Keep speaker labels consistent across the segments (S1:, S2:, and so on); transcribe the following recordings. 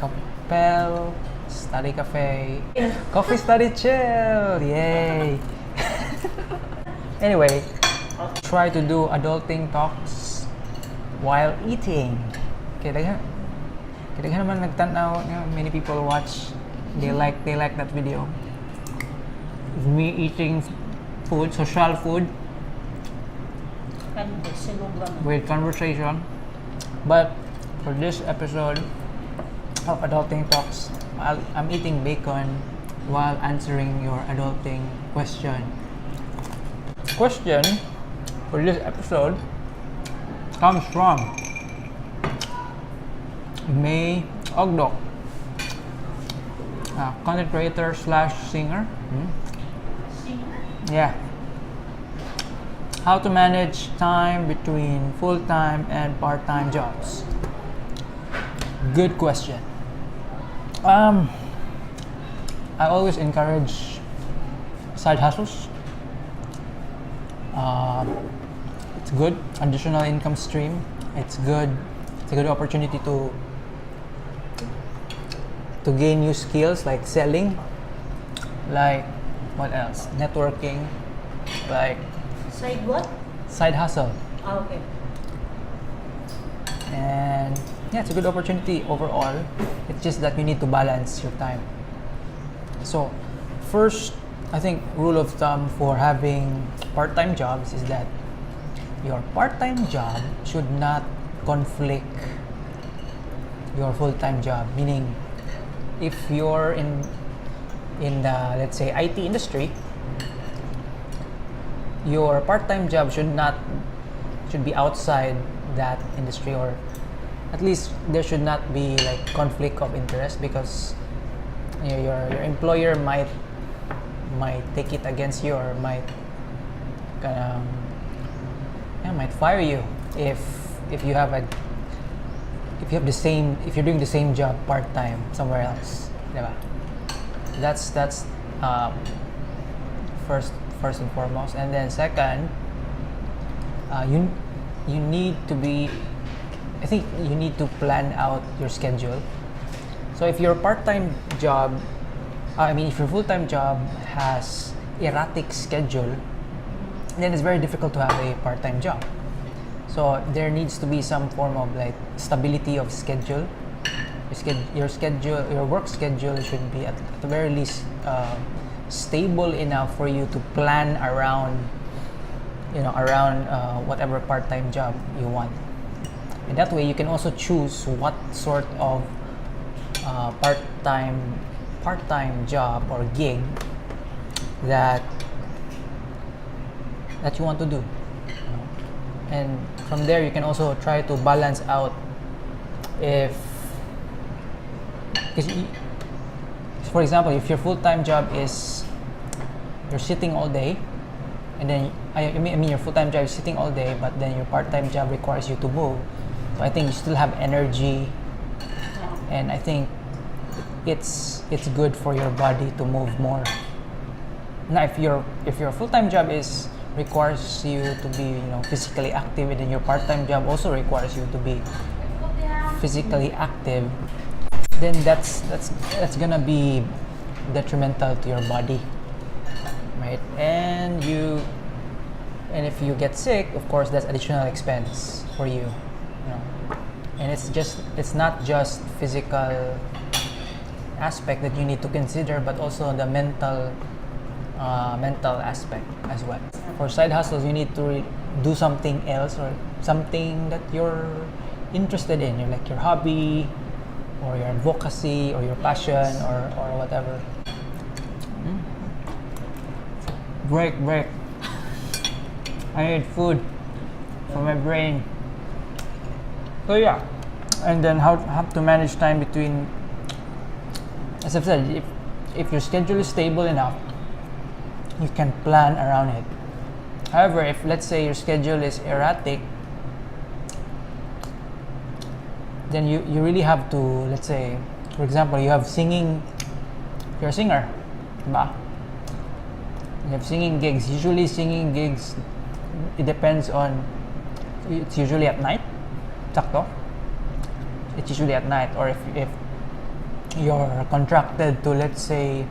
S1: KAPEL Study Cafe. Coffee Study Chill! Yay! Anyway, try to do adulting talks while eating. Kaya naman nagtanaw, many people watch. They like that video. Me eating food, social food with conversation. But for this episode of Adulting Talks, I'm eating bacon while answering your adulting question. Question for this episode comes from Mae Ogdoc, content creator / singer. Yeah. How to manage time between full-time and part-time jobs? Good question. I always encourage side hustles. It's good additional income stream. It's a good opportunity to gain new skills like selling, like what else? Networking, like
S2: Side what?
S1: side hustle.
S2: Okay.
S1: And yeah, it's a good opportunity overall. It's just that you need to balance your time. So first, I think rule of thumb for having part-time jobs is that your part-time job should not conflict your full-time job. Meaning, if you're in the, let's say, IT industry, your part-time job should be outside that industry, or at least there should not be like conflict of interest, because your employer might take it against you, or might fire you if you're doing the same job part-time somewhere else, diba? That's first and foremost. And then second, you need to plan out your schedule. So if your part-time job, if your full-time job has erratic schedule, then it's very difficult to have a part-time job. So there needs to be some form of like stability of schedule. Your work schedule should be at the very least stable enough for you to plan around whatever part-time job you want. And that way you can also choose what sort of part-time job or gig that you want to do. And from there you can also try to balance out for example, if your full-time job is you're sitting all day, and then your full-time job is sitting all day, but then your part-time job requires you to move. So I think you still have energy, and I think it's good for your body to move more. Now, if your full-time job requires you to be physically active, and then your part-time job also requires you to be physically active, then that's gonna be detrimental to your body, right? And if you get sick, of course, that's additional expense for you, And it's not just physical aspect that you need to consider, but also the mental aspect as well. For side hustles, you need to do something else, or something that you're interested in, your hobby, or your advocacy, or your passion, or whatever. Break. I need food for my brain. So yeah, and then how to manage time between, as I've said, if your schedule is stable enough, you can plan around it. However, if let's say your schedule is erratic, then you really have to, let's say, for example, you have singing, you're a singer, diba? You have singing gigs. Usually singing gigs, it depends on, it's usually at night, sakto. It's usually at night, or if you're contracted to, let's say,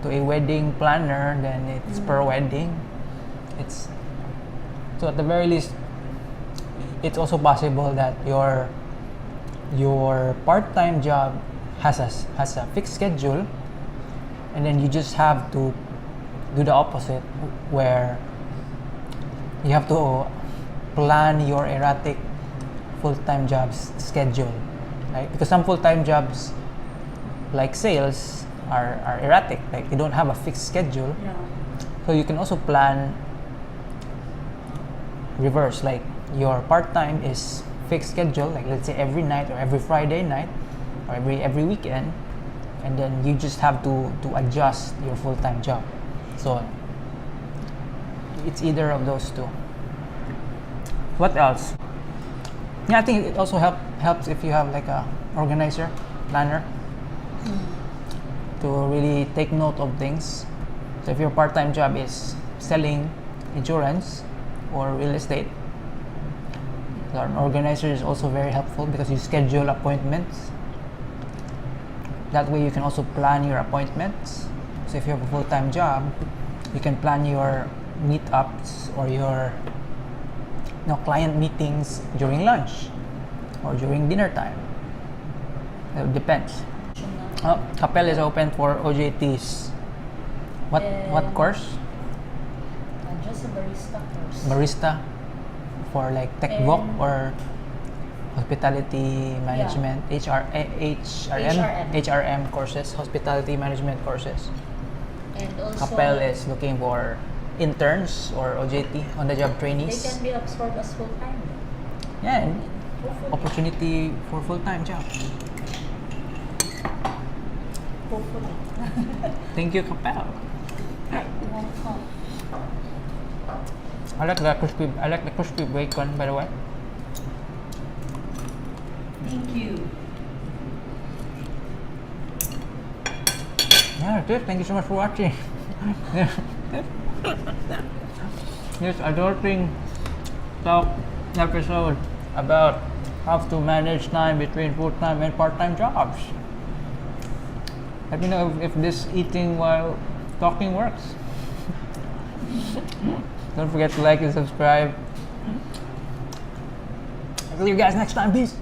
S1: to a wedding planner, then it's per wedding. It's so at the very least, it's also possible that your part-time job has a fixed schedule, and then you just have to do the opposite, where you have to plan your erratic full-time jobs schedule, right? Because some full-time jobs, like sales, are erratic, like they don't have a fixed schedule.
S2: Yeah.
S1: So you can also plan reverse, like your part-time is fixed schedule, like let's say every night or every Friday night or every weekend, and then you just have to adjust your full-time job. So it's either of those two. What else? Yeah, I think it also helps if you have like a organizer, planner, to really take note of things. So if your part-time job is selling insurance or real estate, so an organizer is also very helpful because you schedule appointments. That way you can also plan your appointments. So if you have a full-time job, you can plan your meetups or your client meetings during lunch or during dinner time. It depends. KAPEL is open for OJTs. What course?
S2: Just a barista course.
S1: Barista for like tech voc or hospitality management, HRM courses, hospitality management courses.
S2: And also
S1: KAPEL is looking for interns or OJT, on the job trainees.
S2: they can be absorbed as full time.
S1: Yeah, and
S2: Hopefully.
S1: opportunity for full-time job.
S2: Hopefully.
S1: Thank you, KAPEL.
S2: Welcome.
S1: I like the crispy bacon, by the way.
S2: Thank you.
S1: Yeah, good. Thank you so much for watching. This adulting talk episode about how to manage time between full-time and part-time jobs. Let me know if this eating while talking works. Don't forget to like and subscribe. I'll see you guys next time. Peace.